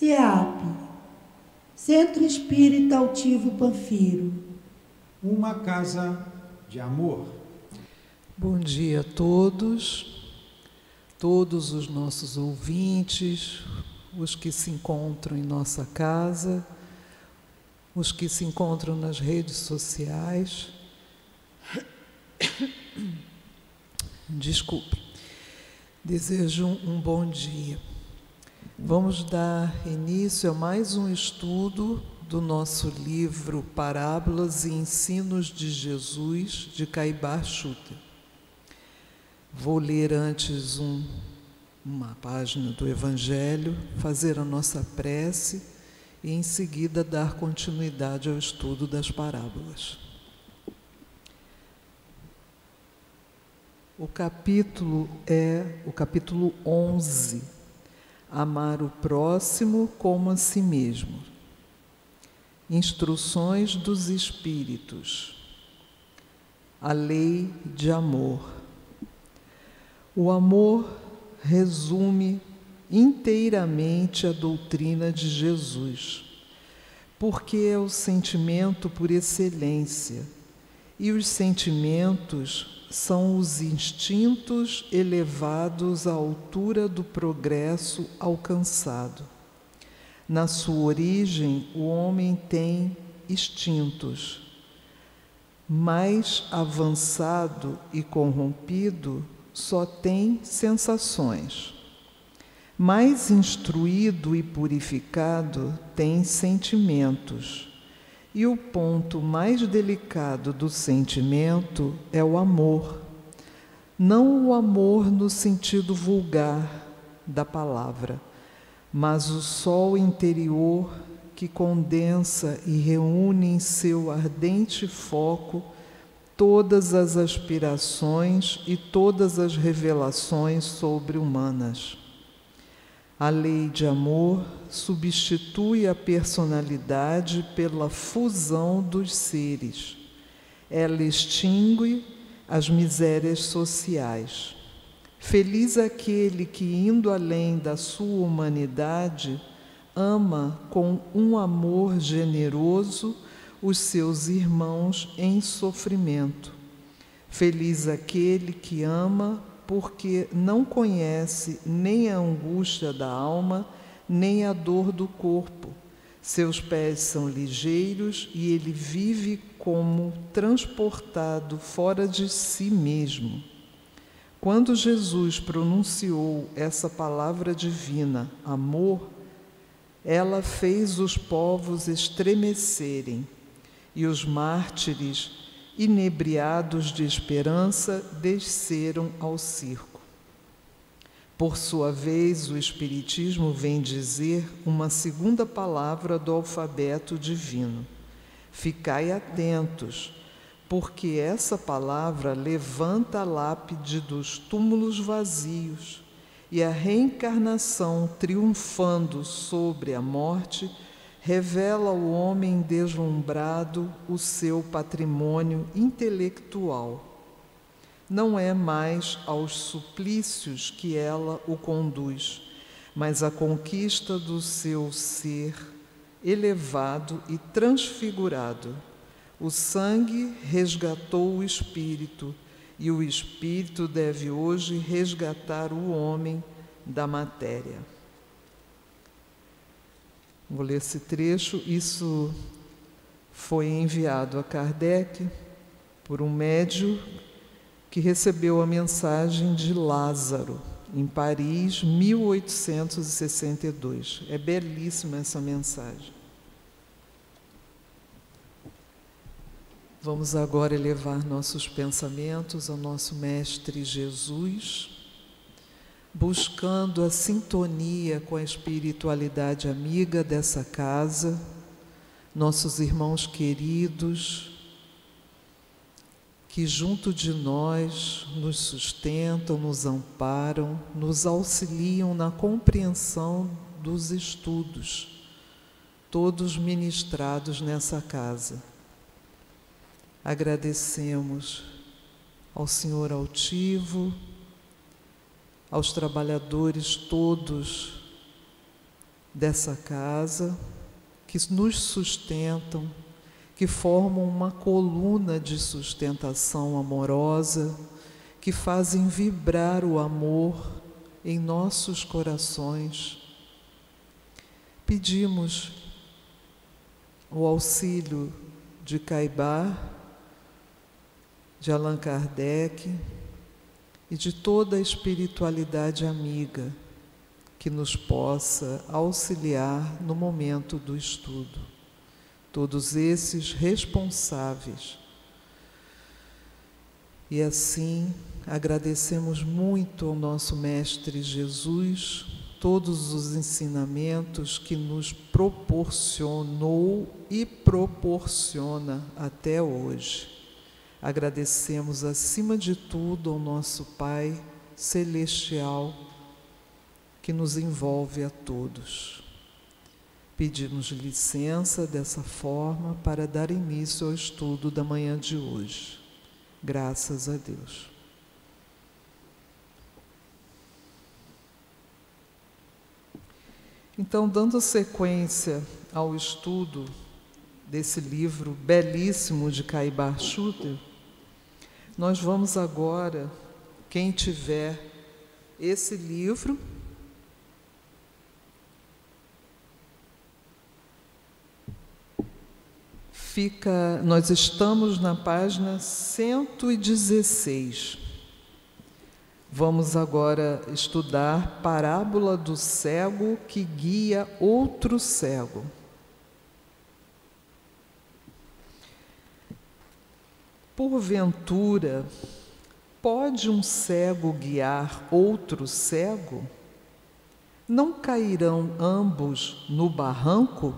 CEAP, Centro Espírita Altivo Panfiro. Uma casa de amor. Bom dia a todos os nossos ouvintes, os que se encontram em nossa casa, os que se encontram nas redes sociais. Desculpe. Desejo um bom dia. Vamos dar início a mais um estudo do nosso livro Parábolas e Ensinos de Jesus, de Caibar Schutter. Vou ler antes uma página do Evangelho, fazer a nossa prece e em seguida dar continuidade ao estudo das parábolas. O capítulo é o capítulo 11, Amar o próximo como a si mesmo. Instruções dos Espíritos. A lei de amor. O amor resume inteiramente a doutrina de Jesus, porque é o sentimento por excelência, e os sentimentos são os instintos elevados à altura do progresso alcançado. Na sua origem, o homem tem instintos. Mais avançado e corrompido, só tem sensações. Mais instruído e purificado, tem sentimentos. E o ponto mais delicado do sentimento é o amor. Não o amor no sentido vulgar da palavra, mas o sol interior que condensa e reúne em seu ardente foco todas as aspirações e todas as revelações sobre-humanas. A lei de amor substitui a personalidade pela fusão dos seres. Ela extingue as misérias sociais. Feliz aquele que, indo além da sua humanidade, ama com um amor generoso os seus irmãos em sofrimento. Feliz aquele que ama porque não conhece nem a angústia da alma, nem a dor do corpo. Seus pés são ligeiros e ele vive como transportado fora de si mesmo. Quando Jesus pronunciou essa palavra divina, amor, ela fez os povos estremecerem, e os mártires, inebriados de esperança, desceram ao circo. Por sua vez, o Espiritismo vem dizer uma segunda palavra do alfabeto divino. Ficai atentos, porque essa palavra levanta a lápide dos túmulos vazios, e a reencarnação, triunfando sobre a morte, revela ao homem deslumbrado o seu patrimônio intelectual. Não é mais aos suplícios que ela o conduz, mas à conquista do seu ser elevado e transfigurado. O sangue resgatou o espírito, e o espírito deve hoje resgatar o homem da matéria. Vou ler esse trecho. Isso foi enviado a Kardec por um médium que recebeu a mensagem de Lázaro, em Paris, 1862. É belíssima essa mensagem. Vamos agora elevar nossos pensamentos ao nosso Mestre Jesus, buscando a sintonia com a espiritualidade amiga dessa casa, nossos irmãos queridos, que junto de nós nos sustentam, nos amparam, nos auxiliam na compreensão dos estudos, todos ministrados nessa casa. Agradecemos ao Senhor Altivo, aos trabalhadores todos dessa casa, que nos sustentam, que formam uma coluna de sustentação amorosa, que fazem vibrar o amor em nossos corações. Pedimos o auxílio de Caibar, de Allan Kardec e de toda a espiritualidade amiga que nos possa auxiliar no momento do estudo. Todos esses responsáveis. E assim, agradecemos muito ao nosso Mestre Jesus todos os ensinamentos que nos proporcionou e proporciona até hoje. Agradecemos, acima de tudo, ao nosso Pai Celestial, que nos envolve a todos. Pedimos licença dessa forma para dar início ao estudo da manhã de hoje. Graças a Deus. Então, dando sequência ao estudo desse livro belíssimo de Caibar Schutter, nós vamos agora, quem tiver esse livro, nós estamos na página 116. Vamos agora estudar Parábola do cego que guia outro cego. Porventura, pode um cego guiar outro cego? Não cairão ambos no barranco?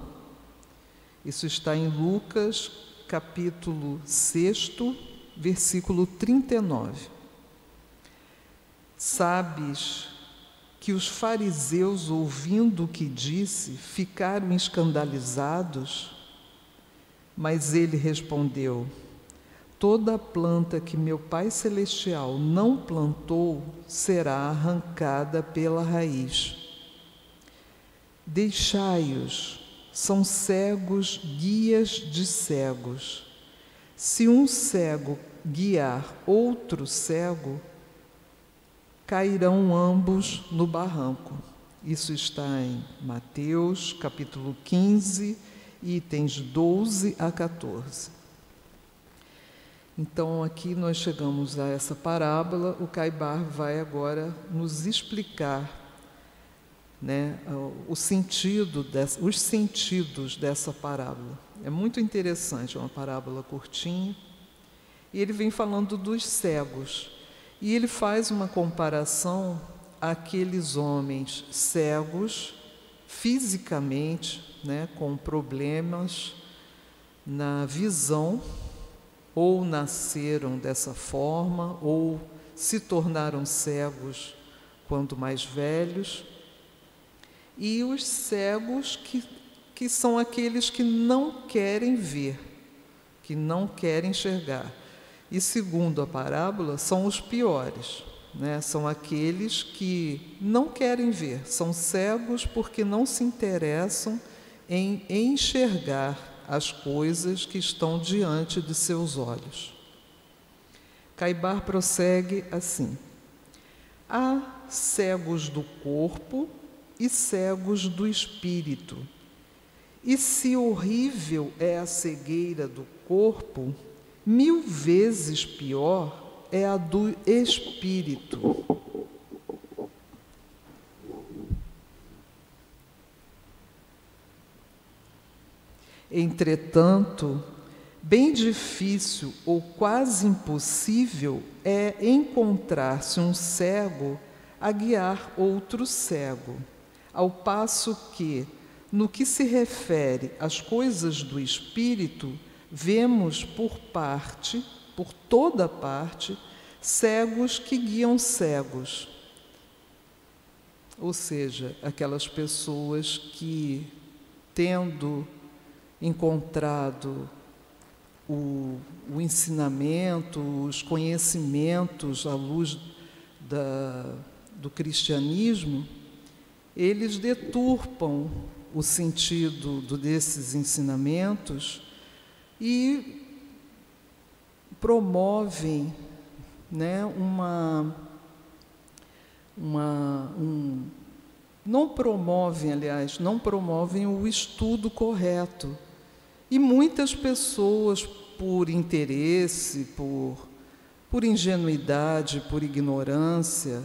Isso está em Lucas, capítulo 6, versículo 39. Sabes que os fariseus, ouvindo o que disse, ficaram escandalizados? Mas ele respondeu: toda planta que meu Pai Celestial não plantou será arrancada pela raiz. Deixai-os, são cegos, guias de cegos. Se um cego guiar outro cego, cairão ambos no barranco. Isso está em Mateus, capítulo 15, itens 12 a 14. Então, aqui nós chegamos a essa parábola. O Caibar vai agora nos explicar, né, os sentidos dessa parábola. É muito interessante, é uma parábola curtinha. E ele vem falando dos cegos. E ele faz uma comparação àqueles homens cegos, fisicamente, né, com problemas na visão, ou nasceram dessa forma, ou se tornaram cegos quando mais velhos, e os cegos que são aqueles que não querem ver, que não querem enxergar. E, segundo a parábola, são os piores, né? São aqueles que não querem ver, são cegos porque não se interessam em enxergar as coisas que estão diante de seus olhos. Caibar prossegue assim: há cegos do corpo e cegos do espírito. E se horrível é a cegueira do corpo, 1000 vezes pior é a do espírito. Entretanto, bem difícil ou quase impossível é encontrar-se um cego a guiar outro cego, ao passo que, no que se refere às coisas do espírito, vemos por toda parte, cegos que guiam cegos. Ou seja, aquelas pessoas que, tendo encontrado o ensinamento, os conhecimentos à luz do cristianismo, eles deturpam o sentido desses ensinamentos e promovem, né, não promovem o estudo correto. E muitas pessoas, por interesse, por ingenuidade, por ignorância,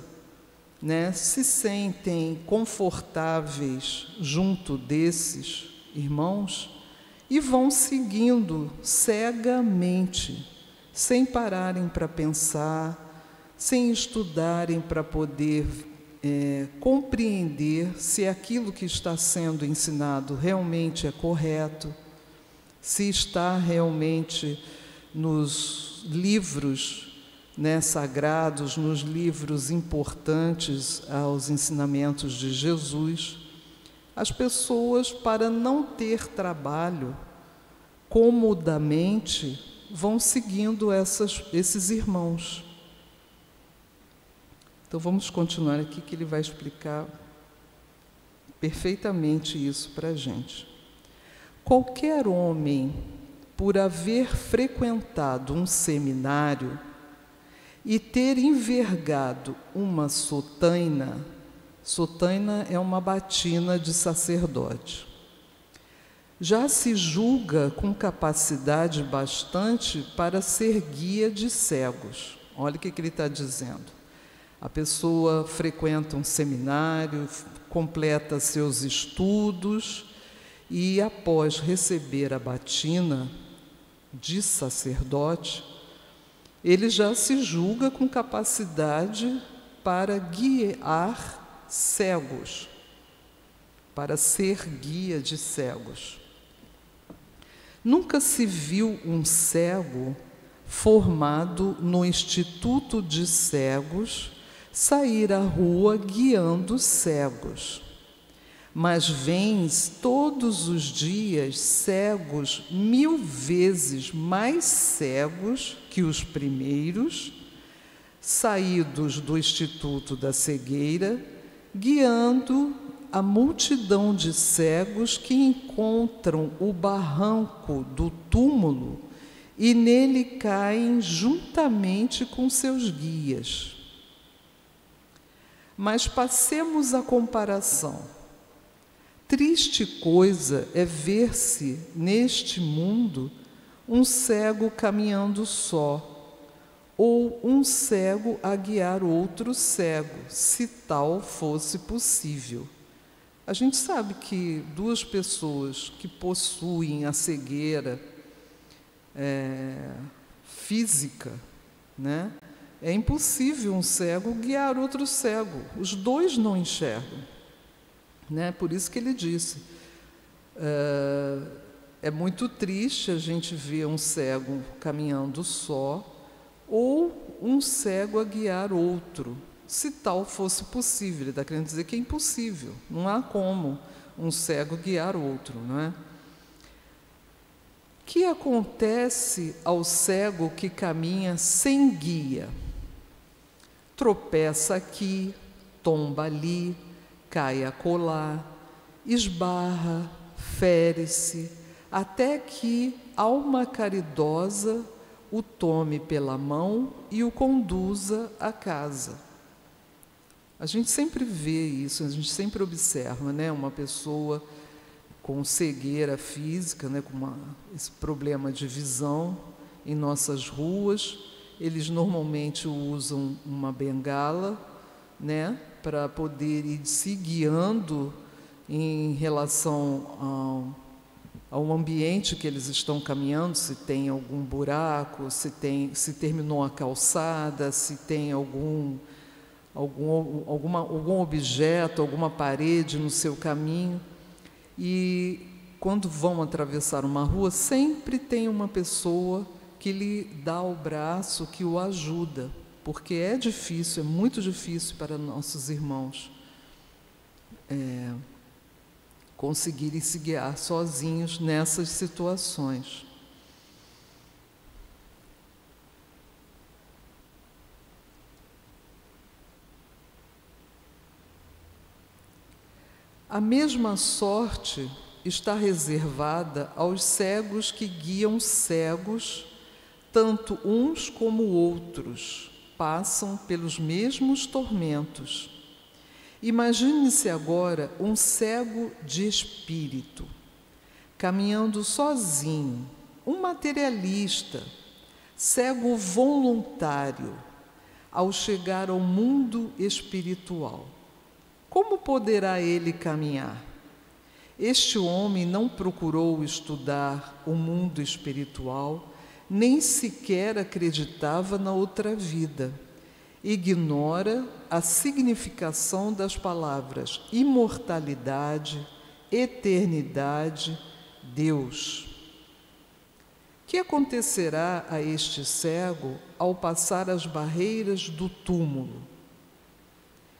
né, se sentem confortáveis junto desses irmãos e vão seguindo cegamente, sem pararem para pensar, sem estudarem para poder compreender se aquilo que está sendo ensinado realmente é correto, se está realmente nos livros, né, sagrados, nos livros importantes aos ensinamentos de Jesus. As pessoas, para não ter trabalho, comodamente vão seguindo esses irmãos. Então vamos continuar aqui, que ele vai explicar perfeitamente isso para a gente. Qualquer homem, por haver frequentado um seminário e ter envergado uma sotaina é uma batina de sacerdote, já se julga com capacidade bastante para ser guia de cegos. Olha o que ele está dizendo. A pessoa frequenta um seminário, completa seus estudos e, após receber a batina de sacerdote, ele já se julga com capacidade para guiar cegos, para ser guia de cegos. Nunca se viu um cego formado no Instituto de Cegos sair à rua guiando cegos, mas vens todos os dias cegos 1000 vezes mais cegos que os primeiros, saídos do Instituto da Cegueira, guiando a multidão de cegos que encontram o barranco do túmulo e nele caem juntamente com seus guias. Mas passemos à comparação. Triste coisa é ver-se neste mundo um cego caminhando só, ou um cego a guiar outro cego, se tal fosse possível. A gente sabe que duas pessoas que possuem a cegueira física, né? É impossível um cego guiar outro cego, os dois não enxergam, né? Por isso que ele disse, é muito triste a gente ver um cego caminhando só, ou um cego a guiar outro, se tal fosse possível. Ele está querendo dizer que é impossível, não há como um cego guiar outro, não é? O que acontece ao cego que caminha sem guia? Tropeça aqui, tomba ali, cai acolá, esbarra, fere-se, até que alma caridosa o tome pela mão e o conduza à casa. A gente sempre vê isso, a gente sempre observa, né, uma pessoa com cegueira física, né, com esse problema de visão em nossas ruas. Eles normalmente usam uma bengala, né, para poder ir se guiando em relação ao ambiente que eles estão caminhando, se tem algum buraco, se terminou a calçada, se tem algum objeto, alguma parede no seu caminho. E quando vão atravessar uma rua, sempre tem uma pessoa que lhe dá o braço, que o ajuda, porque é difícil, é muito difícil para nossos irmãos conseguirem se guiar sozinhos nessas situações. A mesma sorte está reservada aos cegos que guiam cegos, tanto uns como outros passam pelos mesmos tormentos. Imagine-se agora um cego de espírito, caminhando sozinho, um materialista, cego voluntário, ao chegar ao mundo espiritual. Como poderá ele caminhar? Este homem não procurou estudar o mundo espiritual, nem sequer acreditava na outra vida. Ignora a significação das palavras imortalidade, eternidade, Deus. O que acontecerá a este cego ao passar as barreiras do túmulo?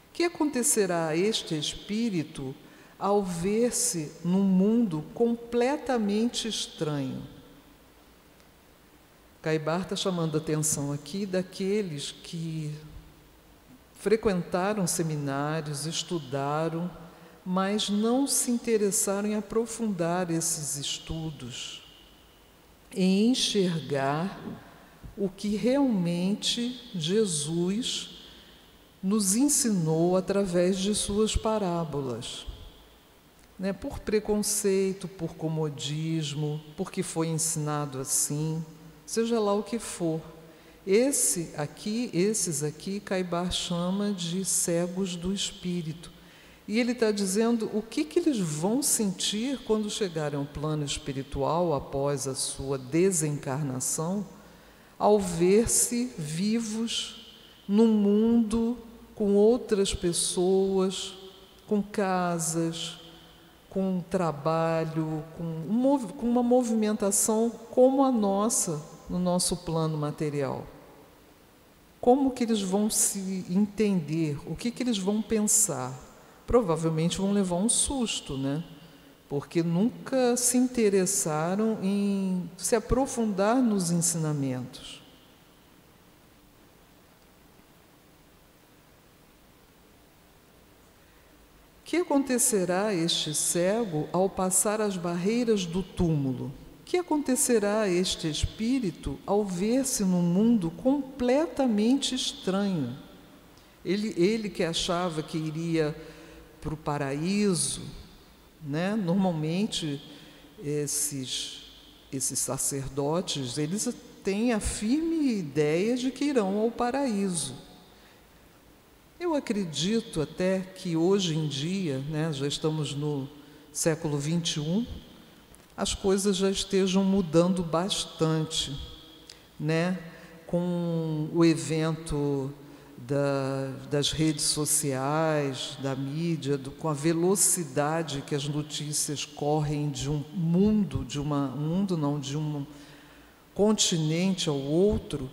O que acontecerá a este espírito ao ver-se num mundo completamente estranho? Caibar está chamando a atenção aqui daqueles que frequentaram seminários, estudaram, mas não se interessaram em aprofundar esses estudos, em enxergar o que realmente Jesus nos ensinou através de suas parábolas. Por preconceito, por comodismo, porque foi ensinado assim, seja lá o que for. Esses aqui, Caibar chama de cegos do espírito. E ele está dizendo o que eles vão sentir quando chegarem ao plano espiritual, após a sua desencarnação, ao ver-se vivos num mundo com outras pessoas, com casas, com trabalho, com uma movimentação como a nossa, no nosso plano material. Como que eles vão se entender? O que eles vão pensar? Provavelmente vão levar um susto, porque nunca se interessaram em se aprofundar nos ensinamentos. O que acontecerá a este cego ao passar as barreiras do túmulo? O que acontecerá a este espírito ao ver-se num mundo completamente estranho? Ele que achava que iria para o paraíso, Normalmente esses sacerdotes, eles têm a firme ideia de que irão ao paraíso. Eu acredito até que hoje em dia, já estamos no século XXI, as coisas já estejam mudando bastante, com o evento das redes sociais, da mídia, com a velocidade que as notícias correm de um continente ao outro.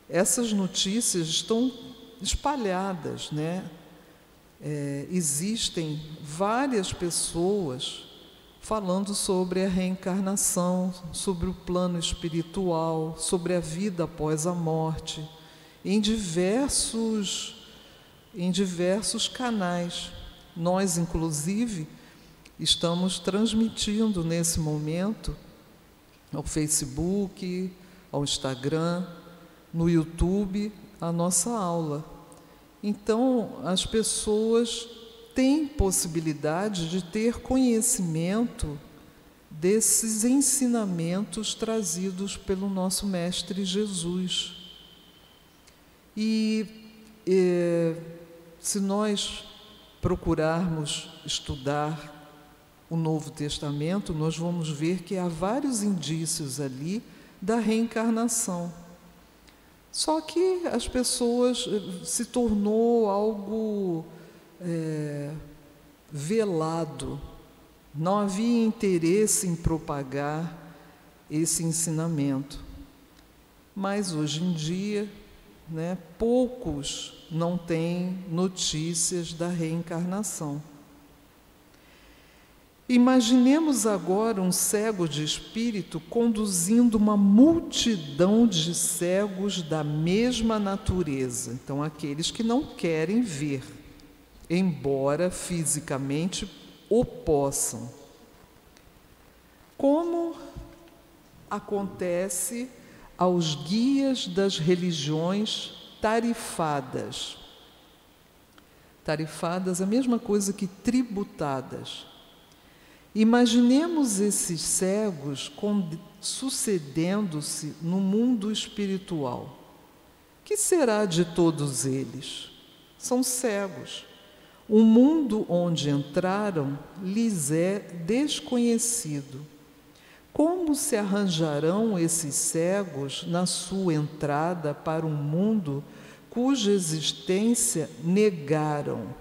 Essas notícias estão espalhadas, existem várias pessoas falando sobre a reencarnação, sobre o plano espiritual, sobre a vida após a morte, em diversos canais. Nós, inclusive, estamos transmitindo nesse momento ao Facebook, ao Instagram, no YouTube, a nossa aula. Então, as pessoas têm possibilidade de ter conhecimento desses ensinamentos trazidos pelo nosso Mestre Jesus. E se nós procurarmos estudar o Novo Testamento, nós vamos ver que há vários indícios ali da reencarnação. Só que as pessoas se tornou algo velado. Não havia interesse em propagar esse ensinamento. Mas hoje em dia, poucos não têm notícias da reencarnação. Imaginemos agora um cego de espírito conduzindo uma multidão de cegos da mesma natureza. Então, aqueles que não querem ver, embora fisicamente o possam. Como acontece aos guias das religiões tarifadas. Tarifadas é a mesma coisa que tributadas. Imaginemos esses cegos sucedendo-se no mundo espiritual. Que será de todos eles? São cegos. O mundo onde entraram lhes é desconhecido. Como se arranjarão esses cegos na sua entrada para um mundo cuja existência negaram,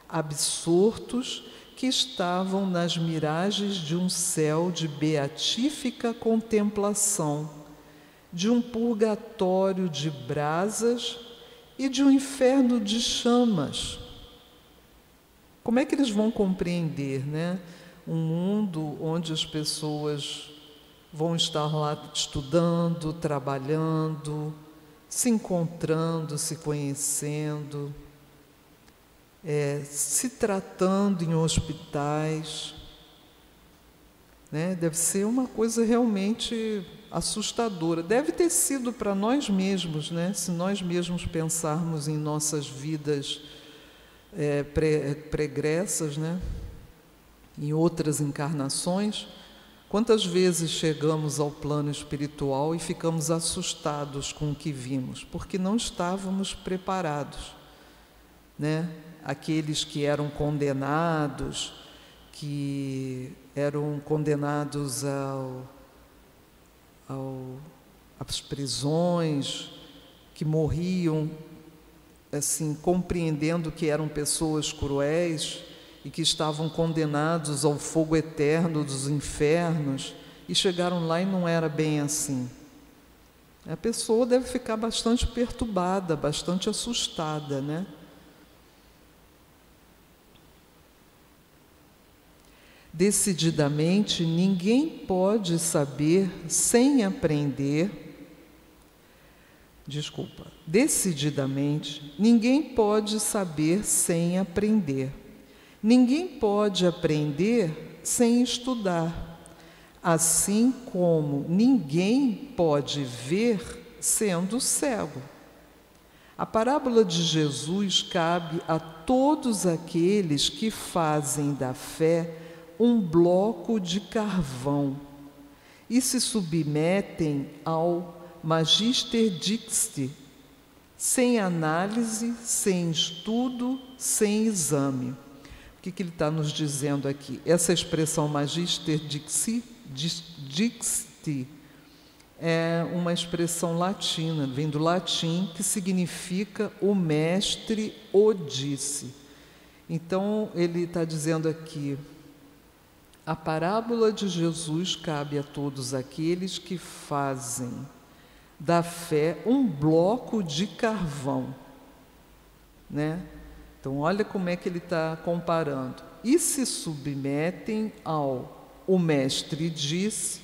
absortos que estavam nas miragens de um céu de beatífica contemplação, de um purgatório de brasas e de um inferno de chamas? Como é que eles vão compreender, né? Um mundo onde as pessoas vão estar lá estudando, trabalhando, se encontrando, se conhecendo, se tratando em hospitais, né? Deve ser uma coisa realmente assustadora. Deve ter sido para nós mesmos, né? Se nós mesmos pensarmos em nossas vidas pregressas, né? Em outras encarnações, quantas vezes chegamos ao plano espiritual e ficamos assustados com o que vimos, porque não estávamos preparados, né? Aqueles que eram condenados, às prisões, que morriam assim, compreendendo que eram pessoas cruéis e que estavam condenados ao fogo eterno dos infernos, e chegaram lá e não era bem assim. A pessoa deve ficar bastante perturbada, bastante assustada, né? Decididamente, ninguém pode saber sem aprender. Decididamente, ninguém pode saber sem aprender. Ninguém pode aprender sem estudar, assim como ninguém pode ver sendo cego. A parábola de Jesus cabe a todos aqueles que fazem da fé um bloco de carvão e se submetem ao Magister Dixit, sem análise, sem estudo, sem exame. O que ele está nos dizendo aqui? Essa expressão Magister Dixit é uma expressão latina, vem do latim, que significa o mestre o disse. Então, ele está dizendo aqui, a parábola de Jesus cabe a todos aqueles que fazem da fé um bloco de carvão, né? Então, olha como é que ele está comparando. E se submetem ao o mestre disse,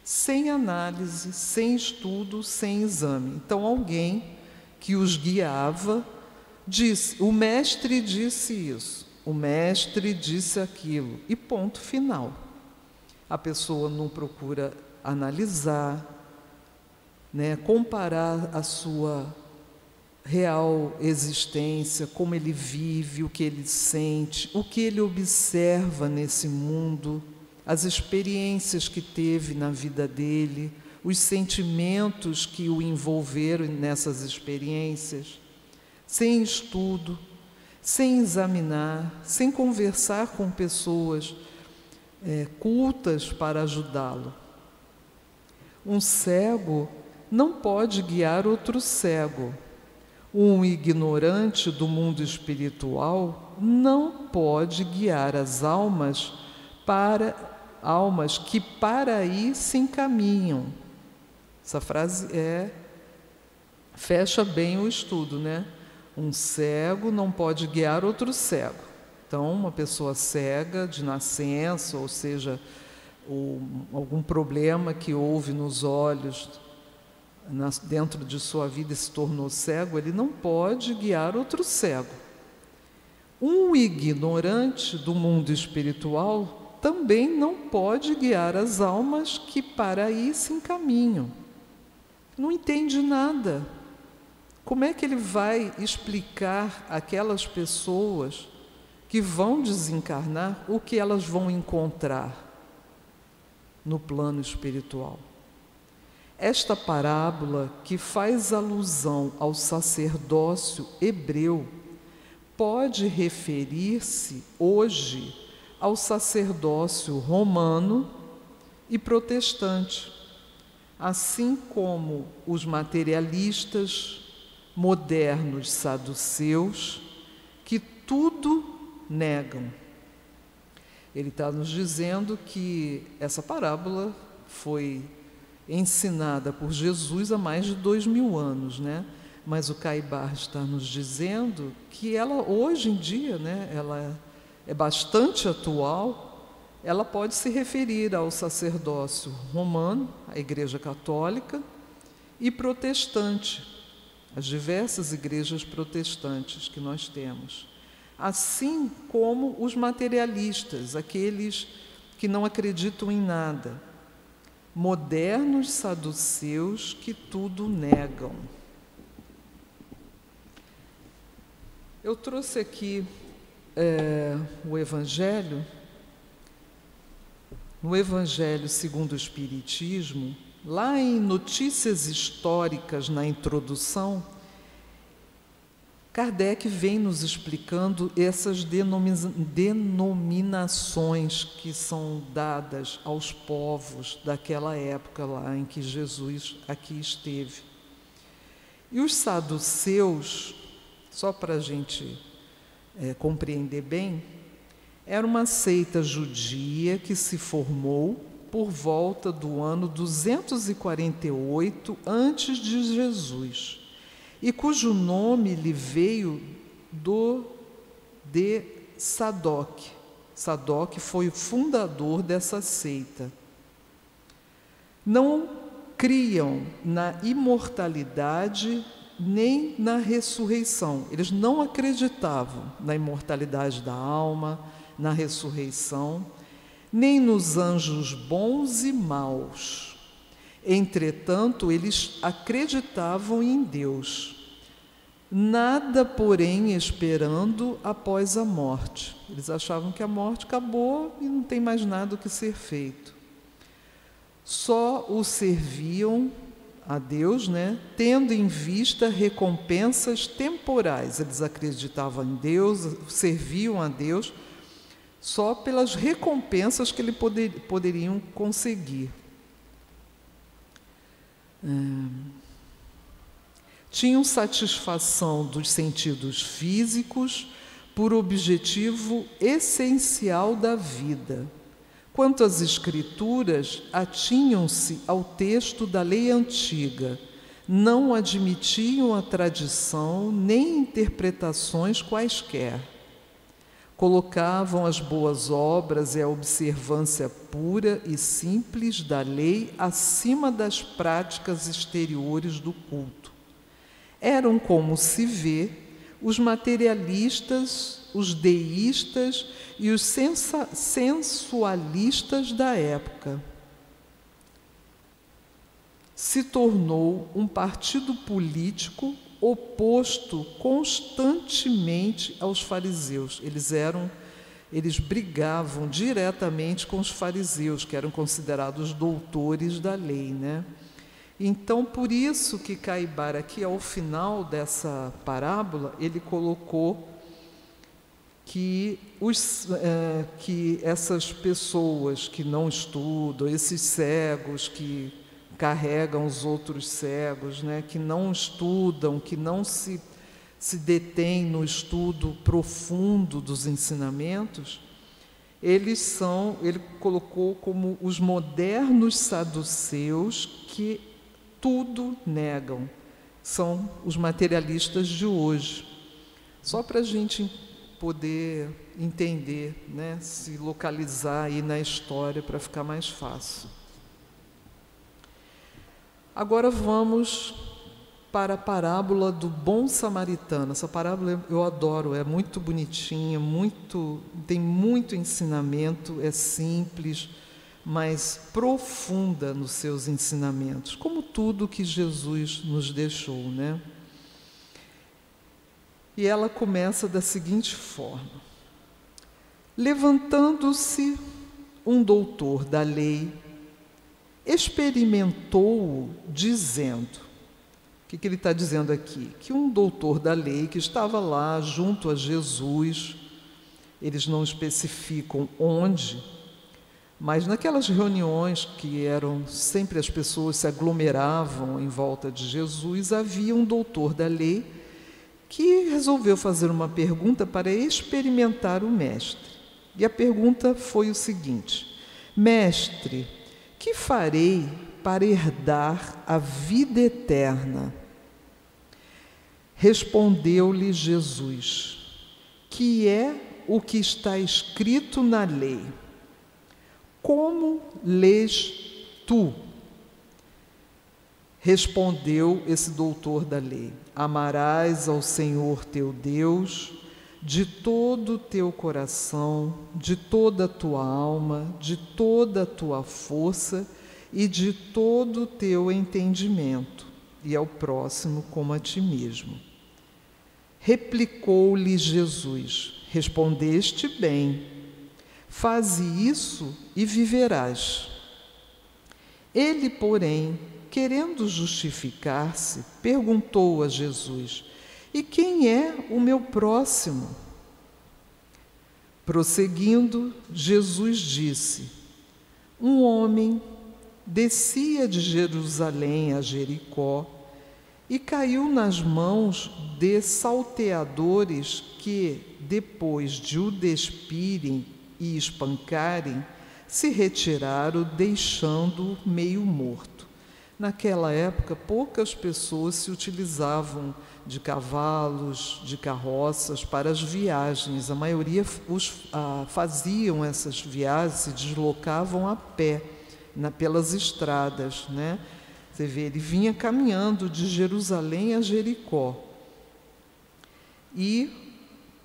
sem análise, sem estudo, sem exame. Então, alguém que os guiava disse, o mestre disse isso, o mestre disse aquilo, e ponto final. A pessoa não procura analisar, né, comparar a sua real existência, como ele vive, o que ele sente, o que ele observa nesse mundo, as experiências que teve na vida dele, os sentimentos que o envolveram nessas experiências, sem estudo, sem examinar, sem conversar com pessoas cultas para ajudá-lo. Um cego não pode guiar outro cego. Um ignorante do mundo espiritual não pode guiar as almas que para aí se encaminham. Essa frase fecha bem o estudo, né? Um cego não pode guiar outro cego. Então, uma pessoa cega de nascença, ou seja, algum problema que houve nos olhos, dentro de sua vida e se tornou cego, ele não pode guiar outro cego. Um ignorante do mundo espiritual também não pode guiar as almas que para aí se encaminham. Não entende nada. Como é que ele vai explicar àquelas pessoas que vão desencarnar o que elas vão encontrar no plano espiritual? Esta parábola, que faz alusão ao sacerdócio hebreu, pode referir-se hoje ao sacerdócio romano e protestante, assim como os materialistas modernos saduceus, que tudo negam. Ele está nos dizendo que essa parábola foi ensinada por Jesus há mais de 2000 anos, né? Mas o Caibar está nos dizendo que ela, hoje em dia, né, ela é bastante atual. Ela pode se referir ao sacerdócio romano, à Igreja Católica, e protestante, as diversas igrejas protestantes que nós temos, assim como os materialistas, aqueles que não acreditam em nada, modernos saduceus que tudo negam. Eu trouxe aqui o Evangelho. No Evangelho segundo o Espiritismo, lá em Notícias Históricas, na introdução, Kardec vem nos explicando essas denominações que são dadas aos povos daquela época lá em que Jesus aqui esteve. E os saduceus, só para a gente compreender bem, era uma seita judia que se formou por volta do ano 248 antes de Jesus, e cujo nome lhe veio de Sadoc. Sadoc foi o fundador dessa seita. Não criam na imortalidade nem na ressurreição. Eles não acreditavam na imortalidade da alma, na ressurreição, nem nos anjos bons e maus. Entretanto, eles acreditavam em Deus. Nada, porém, esperando após a morte. Eles achavam que a morte acabou e não tem mais nada o que ser feito. Só o serviam a Deus, né, tendo em vista recompensas temporais. Eles acreditavam em Deus, serviam a Deus só pelas recompensas que ele poderiam conseguir. Tinham satisfação dos sentidos físicos por objetivo essencial da vida. Quanto às escrituras, atinham-se ao texto da lei antiga, não admitiam a tradição nem interpretações quaisquer. Colocavam as boas obras e a observância pura e simples da lei acima das práticas exteriores do culto. Eram, como se vê, os materialistas, os deístas e os sensualistas da época. Se tornou um partido político oposto constantemente aos fariseus. Eles brigavam diretamente com os fariseus, que eram considerados doutores da lei, né? Então, por isso que Caibar, aqui ao final dessa parábola, ele colocou que essas pessoas que não estudam, esses cegos que carregam os outros cegos, né, que não estudam, que não se detêm no estudo profundo dos ensinamentos, ele colocou como os modernos saduceus que tudo negam. São os materialistas de hoje. Só para a gente poder entender, né, se localizar aí na história para ficar mais fácil. Agora vamos para a parábola do bom samaritano. Essa parábola eu adoro, é muito bonitinha, tem muito ensinamento, é simples, mas profunda nos seus ensinamentos, como tudo que Jesus nos deixou, né? E ela começa da seguinte forma: levantando-se um doutor da lei, experimentou-o, dizendo... O que ele está dizendo aqui? Que um doutor da lei que estava lá junto a Jesus, eles não especificam onde, mas naquelas reuniões que eram sempre as pessoas se aglomeravam em volta de Jesus, havia um doutor da lei que resolveu fazer uma pergunta para experimentar o mestre. E a pergunta foi o seguinte: mestre, que farei para herdar a vida eterna? Respondeu-lhe Jesus: que é o que está escrito na lei? Como lês tu? Respondeu esse doutor da lei: amarás ao Senhor teu Deus de todo o teu coração, de toda a tua alma, de toda a tua força e de todo o teu entendimento, e ao próximo como a ti mesmo. Replicou-lhe Jesus: respondeste bem, faze isso e viverás. Ele, porém, querendo justificar-se, perguntou a Jesus: e quem é o meu próximo? Prosseguindo, Jesus disse: um homem descia de Jerusalém a Jericó e caiu nas mãos de salteadores que, depois de o despirem e espancarem, se retiraram, deixando-o meio morto. Naquela época, poucas pessoas se utilizavam de cavalos, de carroças para as viagens. A maioria faziam essas viagens, se deslocavam a pé pelas estradas, né? Você vê, ele vinha caminhando de Jerusalém a Jericó. E,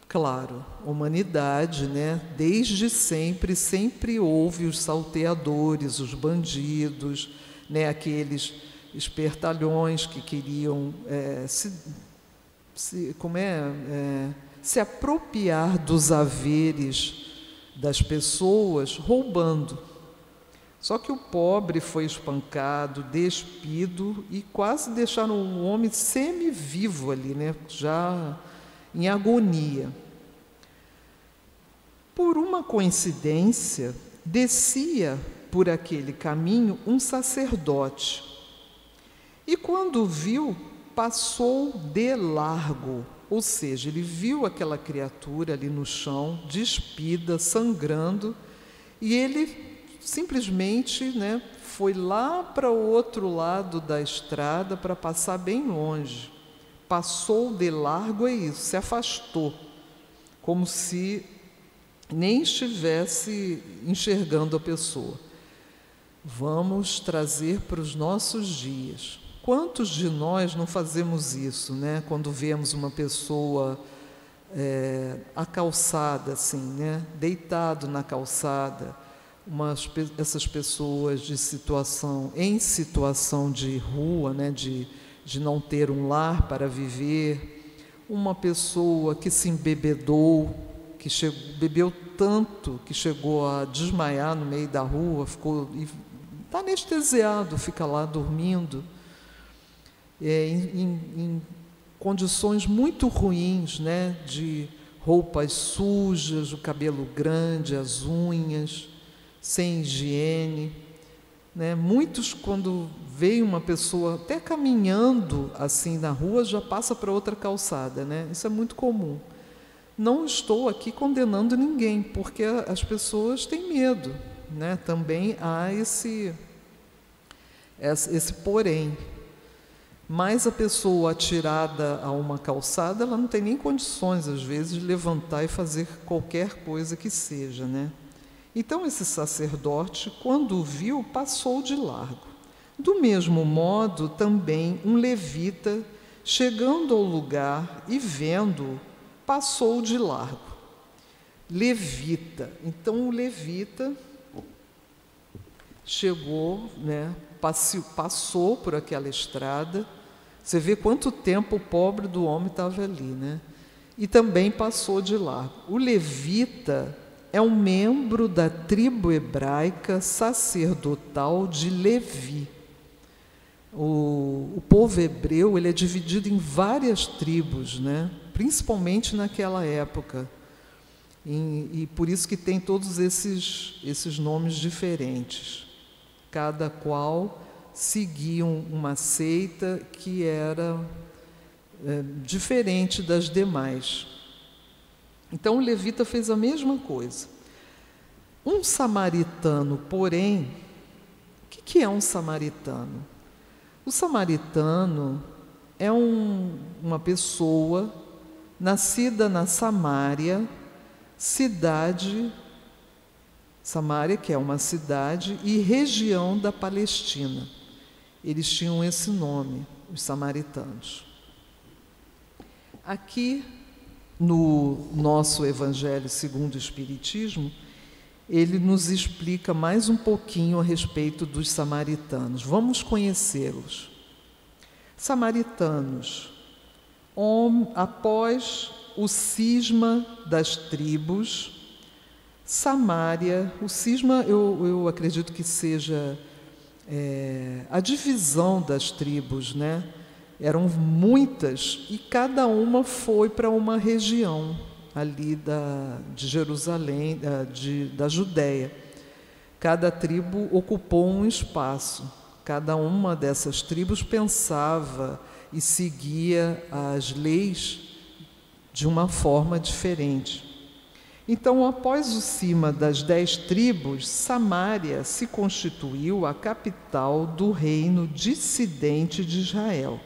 claro, a humanidade, né, desde sempre houve os salteadores, os bandidos, né, aqueles espertalhões que queriam se apropriar dos haveres das pessoas, roubando. Só que o pobre foi espancado, despido e quase deixaram o homem semi-vivo ali, né, já em agonia. Por uma coincidência, descia por aquele caminho um sacerdote e, quando viu, passou de largo. Ou seja, ele viu aquela criatura ali no chão, despida, sangrando, e ele simplesmente, né, foi lá para o outro lado da estrada para passar bem longe. Passou de largo, é isso, se afastou, como se nem estivesse enxergando a pessoa. Vamos trazer para os nossos dias. Quantos de nós não fazemos isso, né? Quando vemos uma pessoa acalçada, assim, né? Deitado na calçada, essas pessoas em situação de rua, né? De não ter um lar para viver, uma pessoa que se embebedou, bebeu tanto que chegou a desmaiar no meio da rua, está anestesiado, fica lá dormindo, em condições muito ruins, né, de roupas sujas, o cabelo grande, as unhas, sem higiene, né? Muitos, quando veem uma pessoa até caminhando assim na rua, já passa para outra calçada, né? Isso é muito comum. Não estou aqui condenando ninguém, porque as pessoas têm medo, né? Também há esse porém. Mas a pessoa atirada a uma calçada, ela não tem nem condições, às vezes, de levantar e fazer qualquer coisa que seja, né? Então, esse sacerdote, quando o viu, passou de largo. Do mesmo modo, também um levita chegando ao lugar e vendo, passou de largo. Levita. Então o levita chegou, né, passou por aquela estrada. Você vê quanto tempo o pobre do homem estava ali, né? E também passou de largo. O levita é um membro da tribo hebraica sacerdotal de Levi. O povo hebreu, ele é dividido em várias tribos, né? Principalmente naquela época. E por isso que tem todos esses nomes diferentes. Cada qual seguiam uma seita que era diferente das demais. Então o levita fez a mesma coisa. Um samaritano, porém, o que é um samaritano? O samaritano é uma pessoa nascida na Samária, Samária, que é uma cidade e região da Palestina. Eles tinham esse nome, os samaritanos. Aqui, no nosso Evangelho segundo o Espiritismo, ele nos explica mais um pouquinho a respeito dos samaritanos. Vamos conhecê-los. Samaritanos, após o cisma das tribos, Samária, o cisma eu acredito que seja a divisão das tribos, né? Eram muitas e cada uma foi para uma região ali de Jerusalém, da Judéia. Cada tribo ocupou um espaço. Cada uma dessas tribos pensava e seguia as leis de uma forma diferente. Então, após o cisma das 10 tribos, Samária se constituiu a capital do reino dissidente de Israel.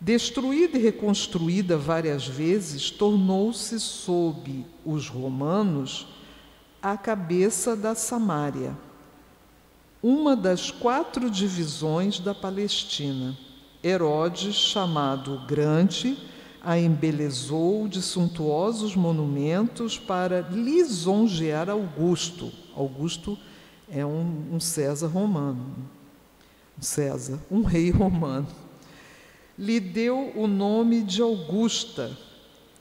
Destruída e reconstruída várias vezes, tornou-se, sob os romanos, a cabeça da Samária, uma das 4 divisões da Palestina. Herodes, chamado o Grande, a embelezou de suntuosos monumentos para lisonjear Augusto. Augusto é um César romano, um rei romano. Lhe deu o nome de Augusta,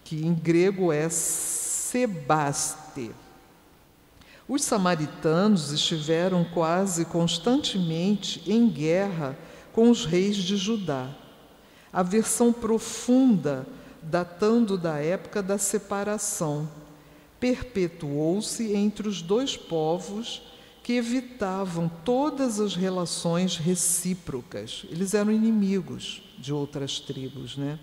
que em grego é Sebaste. Os samaritanos estiveram quase constantemente em guerra com os reis de Judá. Aversão profunda, datando da época da separação, perpetuou-se entre os dois povos que evitavam todas as relações recíprocas. Eles eram inimigos de outras tribos, né?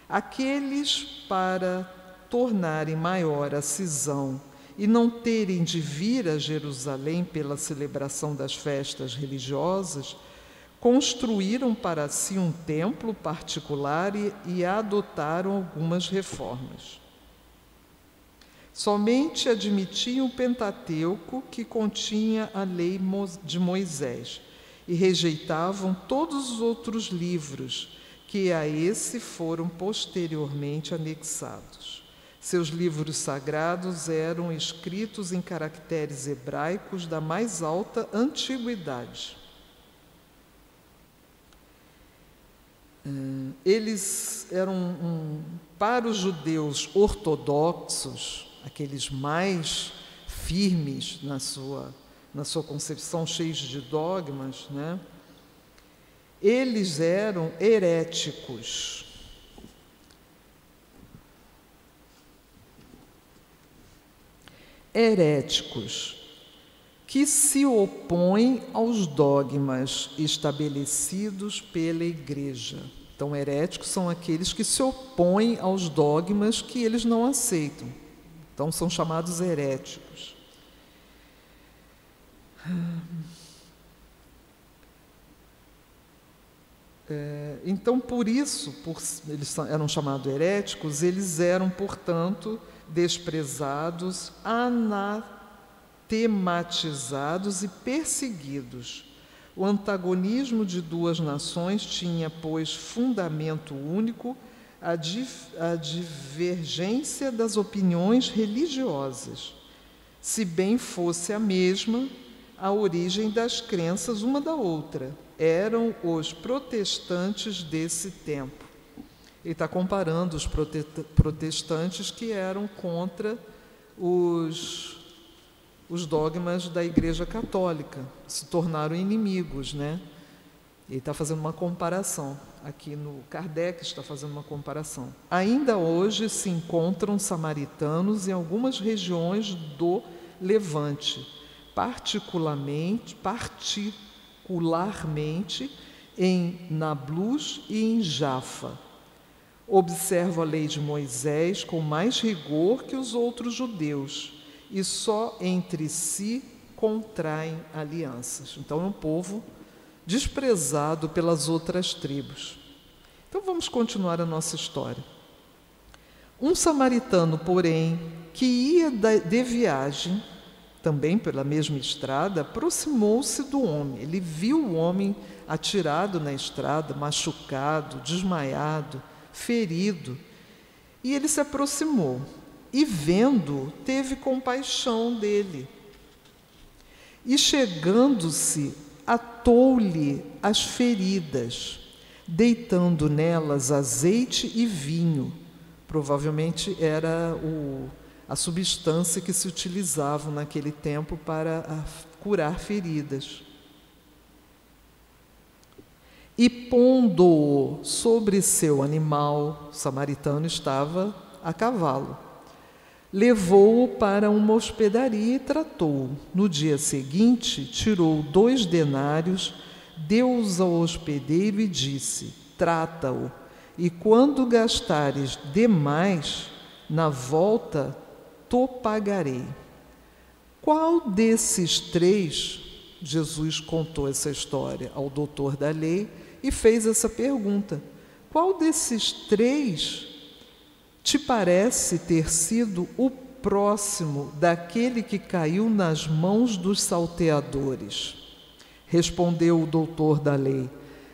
Aqueles, para tornarem maior a cisão e não terem de vir a Jerusalém pela celebração das festas religiosas, construíram para si um templo particular e adotaram algumas reformas. Somente admitiam o Pentateuco, que continha a lei de Moisés, e rejeitavam todos os outros livros, que a esse foram posteriormente anexados. Seus livros sagrados eram escritos em caracteres hebraicos da mais alta antiguidade. Eles eram, para os judeus ortodoxos, aqueles mais firmes na sua concepção, cheios de dogmas, né? Eles eram heréticos. Heréticos, que se opõem aos dogmas estabelecidos pela Igreja. Então, heréticos são aqueles que se opõem aos dogmas que eles não aceitam. Então, são chamados heréticos. Então, por isso, eles eram chamados heréticos, eles eram, portanto, desprezados, anatematizados e perseguidos. O antagonismo de duas nações tinha, pois, fundamento único a divergência das opiniões religiosas, se bem fosse a mesma a origem das crenças uma da outra. Eram os protestantes desse tempo. Ele está comparando os protestantes que eram contra os dogmas da Igreja Católica, se tornaram inimigos, né? Ele está fazendo uma comparação. Aqui no Kardec está fazendo uma comparação. Ainda hoje se encontram samaritanos em algumas regiões do Levante, particularmente em Nablus e em Jafa. Observam a lei de Moisés com mais rigor que os outros judeus e só entre si contraem alianças. Então é um povo desprezado pelas outras tribos. Então vamos continuar a nossa história. Um samaritano, porém, que ia de viagem, também pela mesma estrada, aproximou-se do homem. Ele viu o homem atirado na estrada, machucado, desmaiado, ferido, e ele se aproximou e, vendo, teve compaixão dele. E, chegando-se, atou-lhe as feridas, deitando nelas azeite e vinho. Provavelmente era a substância que se utilizava naquele tempo para curar feridas. E pondo-o sobre seu animal, o samaritano estava a cavalo, levou-o para uma hospedaria e tratou-o. No dia seguinte, tirou 2 denários, deu-os ao hospedeiro e disse: trata-o, e quando gastares demais, na volta to pagarei. Qual desses 3, Jesus contou essa história ao doutor da lei e fez essa pergunta: qual desses 3 te parece ter sido o próximo daquele que caiu nas mãos dos salteadores? Respondeu o doutor da lei: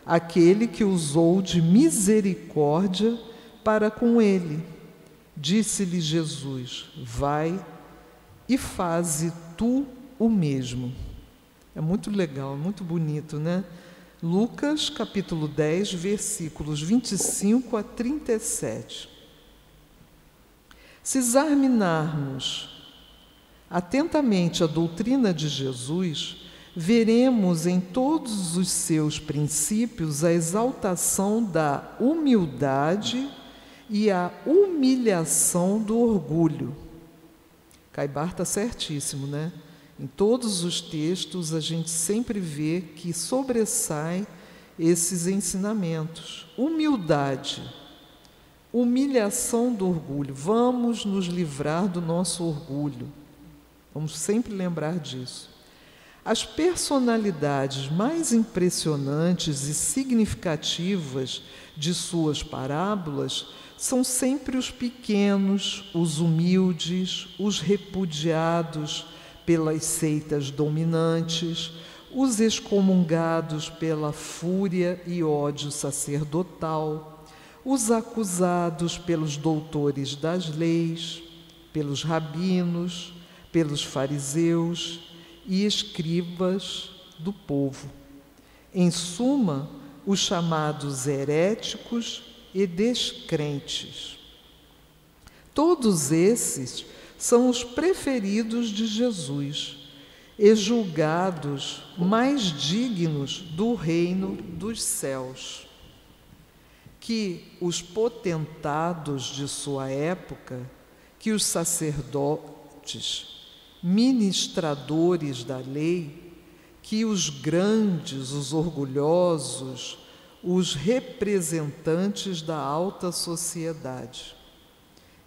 aquele que usou de misericórdia para com ele. Disse-lhe Jesus: vai e faze tu o mesmo. É muito legal, muito bonito, né? Lucas, capítulo 10, versículos 25 a 37. Se examinarmos atentamente a doutrina de Jesus, veremos em todos os seus princípios a exaltação da humildade e a humilhação do orgulho. Caibar está certíssimo, né? Em todos os textos a gente sempre vê que sobressai esses ensinamentos. Humildade, humilhação do orgulho. Vamos nos livrar do nosso orgulho. Vamos sempre lembrar disso. As personalidades mais impressionantes e significativas de suas parábolas são sempre os pequenos, os humildes, os repudiados pelas seitas dominantes, os excomungados pela fúria e ódio sacerdotal, os acusados pelos doutores das leis, pelos rabinos, pelos fariseus e escribas do povo. Em suma, os chamados heréticos e descrentes. Todos esses são os preferidos de Jesus e julgados mais dignos do reino dos céus. Que os potentados de sua época, que os sacerdotes, ministradores da lei, que os grandes, os orgulhosos, os representantes da alta sociedade.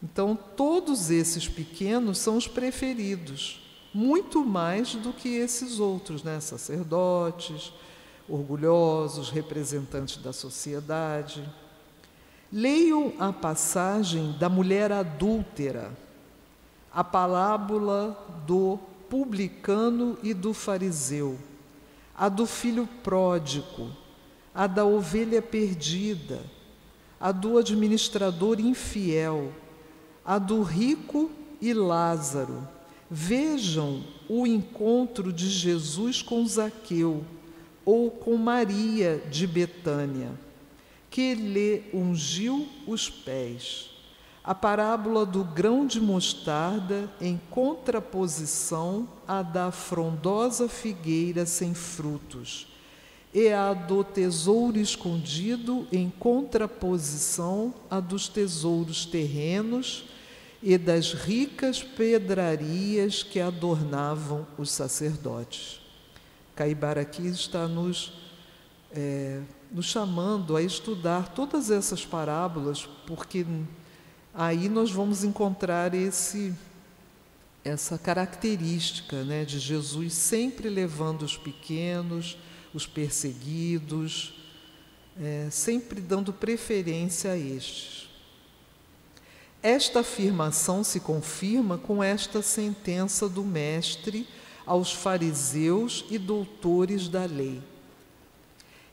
Então, todos esses pequenos são os preferidos, muito mais do que esses outros, né? Sacerdotes, orgulhosos, representantes da sociedade. Leiam a passagem da mulher adúltera, a parábola do publicano e do fariseu, a do filho pródigo, a da ovelha perdida, a do administrador infiel, a do rico e Lázaro. Vejam o encontro de Jesus com Zaqueu ou com Maria de Betânia, que lhe ungiu os pés. A parábola do grão de mostarda em contraposição à da frondosa figueira sem frutos, e a do tesouro escondido em contraposição à dos tesouros terrenos e das ricas pedrarias que adornavam os sacerdotes. Caibar aqui está nos chamando a estudar todas essas parábolas, porque aí nós vamos encontrar essa característica, né, de Jesus sempre levando os pequenos, os perseguidos, sempre dando preferência a estes. Esta afirmação se confirma com esta sentença do Mestre aos fariseus e doutores da lei.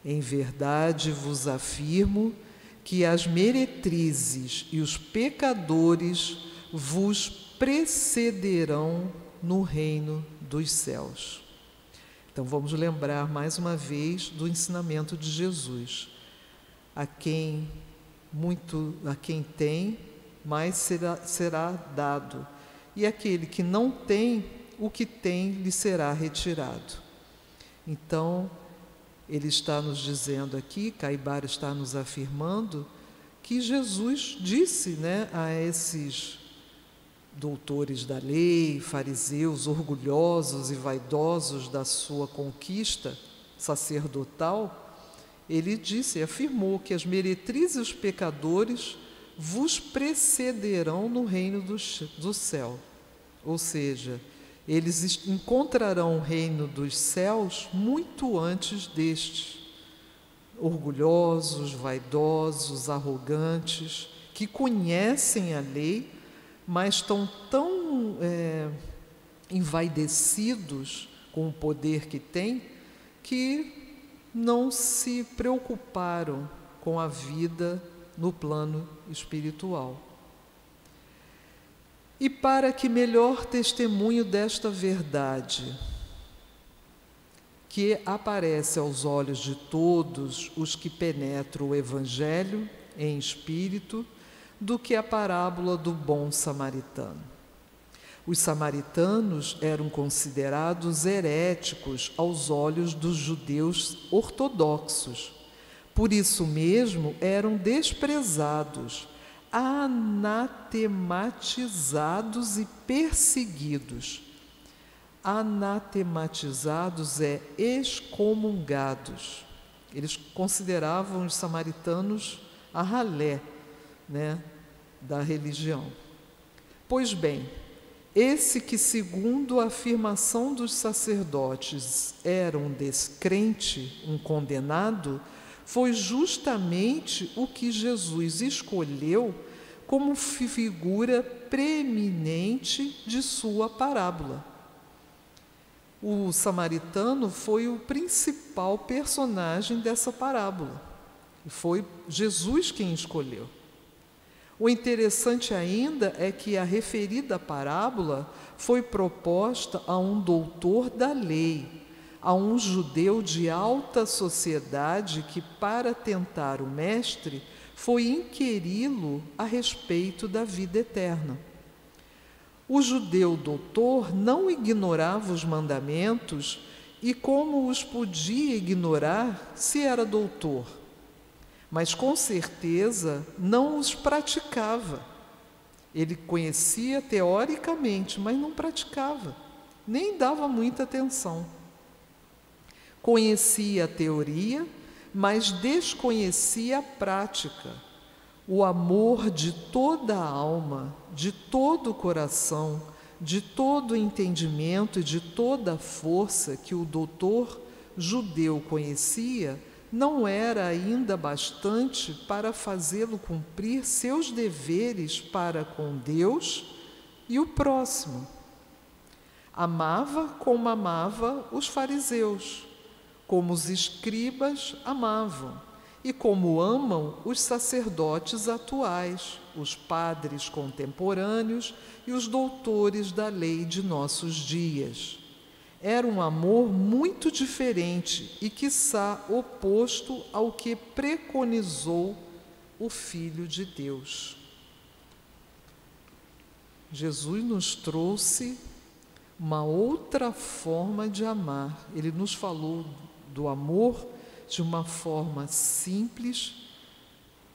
Em verdade vos afirmo que as meretrizes e os pecadores vos precederão no reino dos céus. Então vamos lembrar mais uma vez do ensinamento de Jesus. A quem tem, mais será dado, e aquele que não tem, o que tem lhe será retirado. Então, ele está nos dizendo aqui, Caibar está nos afirmando, que Jesus disse, né, a esses doutores da lei, fariseus orgulhosos e vaidosos da sua conquista sacerdotal, ele disse, afirmou que as meretrizes e os pecadores vos precederão no reino do céu. Ou seja, eles encontrarão o reino dos céus muito antes destes, orgulhosos, vaidosos, arrogantes, que conhecem a lei, mas estão tão envaidecidos com o poder que têm, que não se preocuparam com a vida no plano espiritual. E para que melhor testemunho desta verdade, que aparece aos olhos de todos os que penetram o Evangelho em espírito, do que a parábola do bom samaritano. Os samaritanos eram considerados heréticos aos olhos dos judeus ortodoxos. Por isso mesmo eram desprezados, anatematizados e perseguidos. Anatematizados é excomungados. Eles consideravam os samaritanos a ralé, né, da religião. Pois bem, esse que, segundo a afirmação dos sacerdotes, era um descrente, um condenado, foi justamente o que Jesus escolheu como figura preeminente de sua parábola. O samaritano foi o principal personagem dessa parábola, e foi Jesus quem escolheu. O interessante ainda é que a referida parábola foi proposta a um doutor da lei, a um judeu de alta sociedade que, para tentar o mestre, foi inquiri-lo a respeito da vida eterna. O judeu doutor não ignorava os mandamentos e como os podia ignorar se era doutor? Mas com certeza não os praticava. Ele conhecia teoricamente, mas não praticava, nem dava muita atenção. Conhecia a teoria, mas desconhecia a prática. O amor de toda a alma, de todo o coração, de todo o entendimento e de toda a força que o doutor judeu conhecia, não era ainda bastante para fazê-lo cumprir seus deveres para com Deus e o próximo. Amava como amava os fariseus, como os escribas amavam e como amam os sacerdotes atuais, os padres contemporâneos e os doutores da lei de nossos dias. Era um amor muito diferente e, quiçá, oposto ao que preconizou o Filho de Deus. Jesus nos trouxe uma outra forma de amar. Ele nos falou do amor de uma forma simples,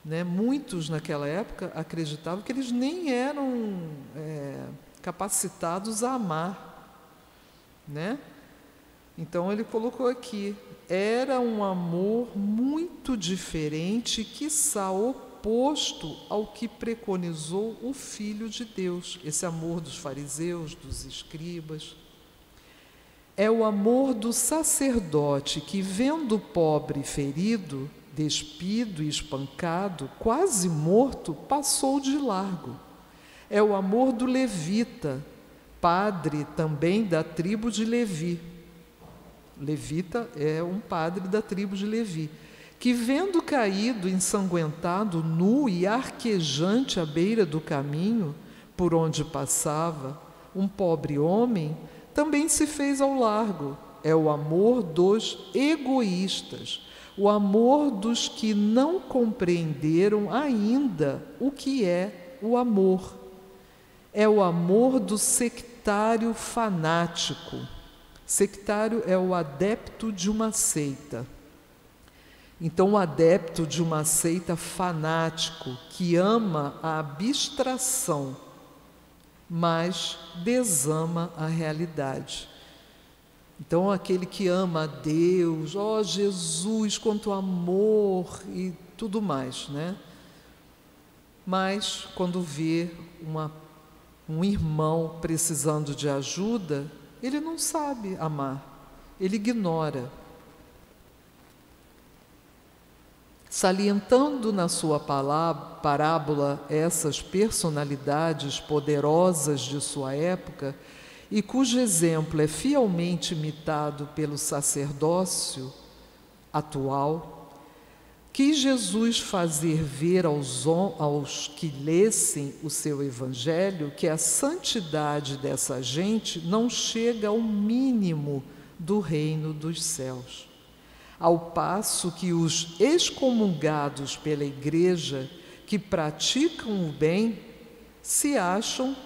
né? Muitos naquela época acreditavam que eles nem eram capacitados a amar, né? Então ele colocou aqui, era um amor muito diferente, quiçá oposto ao que preconizou o Filho de Deus, esse amor dos fariseus, dos escribas. É o amor do sacerdote que, vendo o pobre ferido, despido e espancado, quase morto, passou de largo. É o amor do levita, padre também da tribo de Levi. Levita é um padre da tribo de Levi, que, vendo caído, ensanguentado, nu e arquejante à beira do caminho por onde passava, um pobre homem, também se fez ao largo. É o amor dos egoístas, o amor dos que não compreenderam ainda o que é o amor. É o amor do sectário fanático. Sectário é o adepto de uma seita. Então, o adepto de uma seita fanático que ama a abstração, mas desama a realidade. Então, aquele que ama a Deus, ó Jesus, quanto amor e tudo mais, né? Mas, quando vê um irmão precisando de ajuda, ele não sabe amar, ele ignora. Salientando na sua parábola essas personalidades poderosas de sua época, e cujo exemplo é fielmente imitado pelo sacerdócio atual, quis Jesus fazer ver aos que lessem o seu evangelho que a santidade dessa gente não chega ao mínimo do reino dos céus. Ao passo que os excomungados pela igreja, que praticam o bem, se acham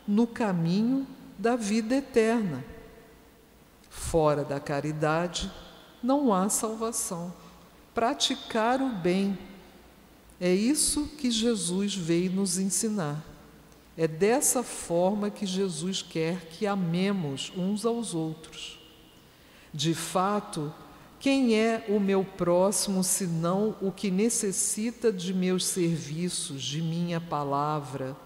no caminho da vida eterna. Fora da caridade não há salvação. Praticar o bem, é isso que Jesus veio nos ensinar. É dessa forma que Jesus quer que amemos uns aos outros. De fato, quem é o meu próximo, senão o que necessita de meus serviços, de minha palavra,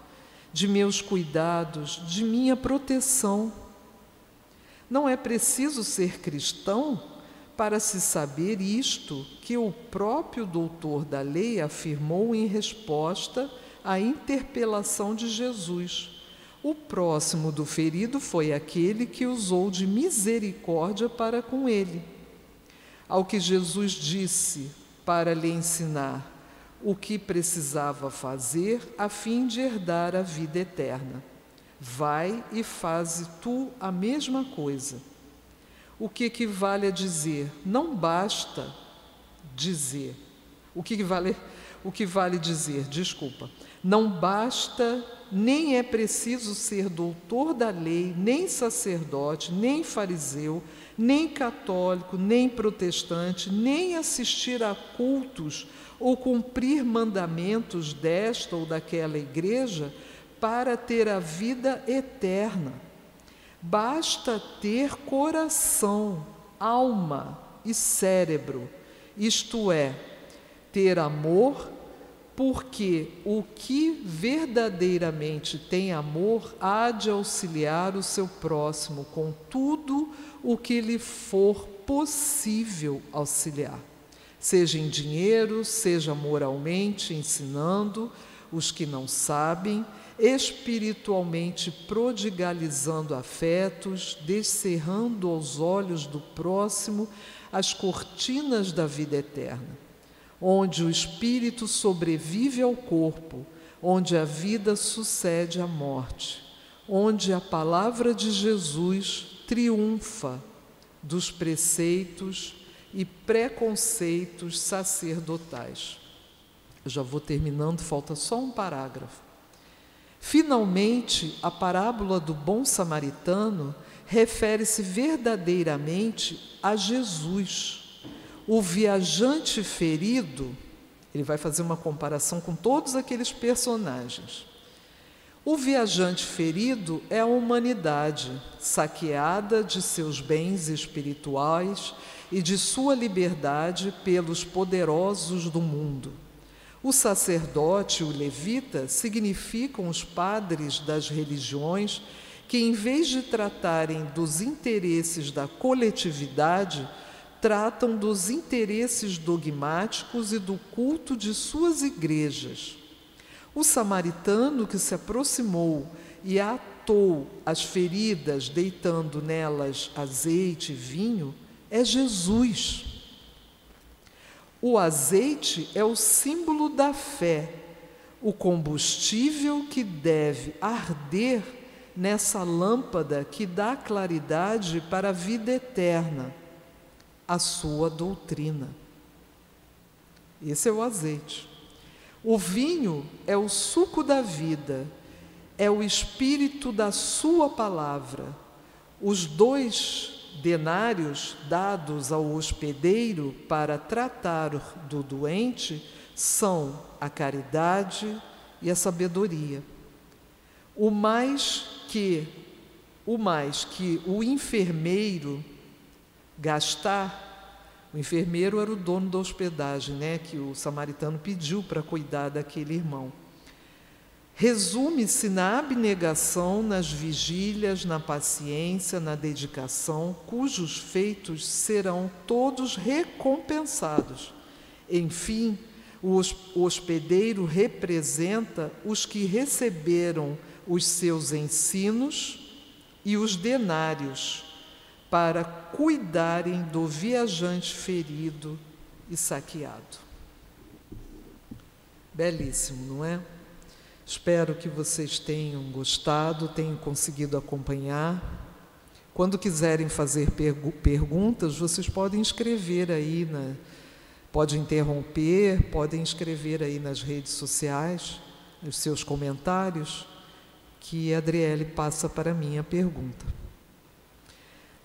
de meus cuidados, de minha proteção? Não é preciso ser cristão para se saber isto que o próprio doutor da lei afirmou em resposta à interpelação de Jesus. O próximo do ferido foi aquele que usou de misericórdia para com ele. Ao que Jesus disse para lhe ensinar o que precisava fazer a fim de herdar a vida eterna. Vai e faze tu a mesma coisa. O que equivale a dizer? Não basta dizer. O que vale dizer? Desculpa. Não basta, nem é preciso ser doutor da lei, nem sacerdote, nem fariseu, nem católico, nem protestante, nem assistir a cultos ou cumprir mandamentos desta ou daquela igreja para ter a vida eterna. Basta ter coração, alma e cérebro, isto é, ter amor, porque o que verdadeiramente tem amor há de auxiliar o seu próximo com tudo o que lhe for possível auxiliar, seja em dinheiro, seja moralmente ensinando os que não sabem, espiritualmente prodigalizando afetos, descerrando aos olhos do próximo as cortinas da vida eterna, onde o espírito sobrevive ao corpo, onde a vida sucede à morte, onde a palavra de Jesus triunfa dos preceitos e preconceitos sacerdotais. Eu já vou terminando, falta só um parágrafo. Finalmente, a parábola do bom samaritano refere-se verdadeiramente a Jesus, o viajante ferido. Ele vai fazer uma comparação com todos aqueles personagens. O viajante ferido é a humanidade, saqueada de seus bens espirituais e de sua liberdade pelos poderosos do mundo. O sacerdote e o levita significam os padres das religiões que, em vez de tratarem dos interesses da coletividade, tratam dos interesses dogmáticos e do culto de suas igrejas. O samaritano que se aproximou e atou as feridas, deitando nelas azeite e vinho, é Jesus. O azeite é o símbolo da fé, o combustível que deve arder nessa lâmpada que dá claridade para a vida eterna, a sua doutrina. Esse é o azeite. O vinho é o suco da vida, é o espírito da sua palavra. Os 2 denários dados ao hospedeiro para tratar do doente são a caridade e a sabedoria. O mais que o enfermeiro gastar, o enfermeiro era o dono da hospedagem, né, que o samaritano pediu para cuidar daquele irmão. Resume-se na abnegação, nas vigílias, na paciência, na dedicação, cujos feitos serão todos recompensados. Enfim, o hospedeiro representa os que receberam os seus ensinos e os denários para cuidarem do viajante ferido e saqueado. Belíssimo, não é? Espero que vocês tenham gostado, tenham conseguido acompanhar. Quando quiserem fazer perguntas, vocês podem escrever aí, podem interromper, podem escrever aí nas redes sociais os seus comentários, que a Adriele passa para mim a pergunta.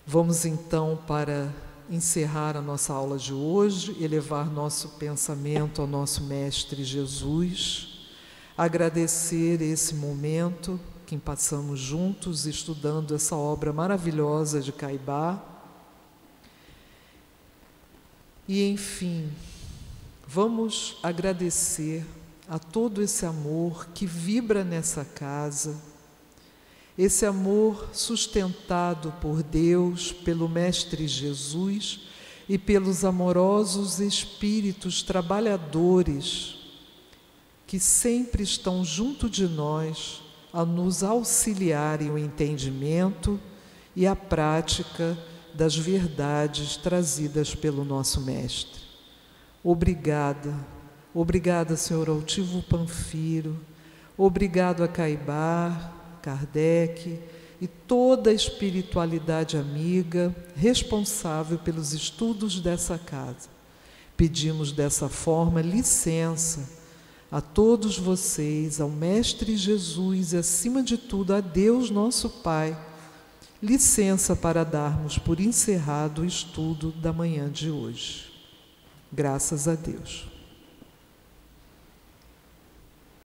Vamos então para encerrar a nossa aula de hoje, elevar nosso pensamento ao nosso Mestre Jesus, agradecer esse momento que passamos juntos estudando essa obra maravilhosa de Caibá. E, enfim, vamos agradecer a todo esse amor que vibra nessa casa, esse amor sustentado por Deus, pelo Mestre Jesus e pelos amorosos espíritos trabalhadores que sempre estão junto de nós a nos auxiliarem o entendimento e a prática das verdades trazidas pelo nosso Mestre. Obrigada, obrigada, Senhor Altivo Panfiro, obrigado a Caibá, Kardec e toda a espiritualidade amiga responsável pelos estudos dessa casa. Pedimos dessa forma licença a todos vocês, ao Mestre Jesus e, acima de tudo, a Deus nosso Pai, licença para darmos por encerrado o estudo da manhã de hoje. Graças a Deus.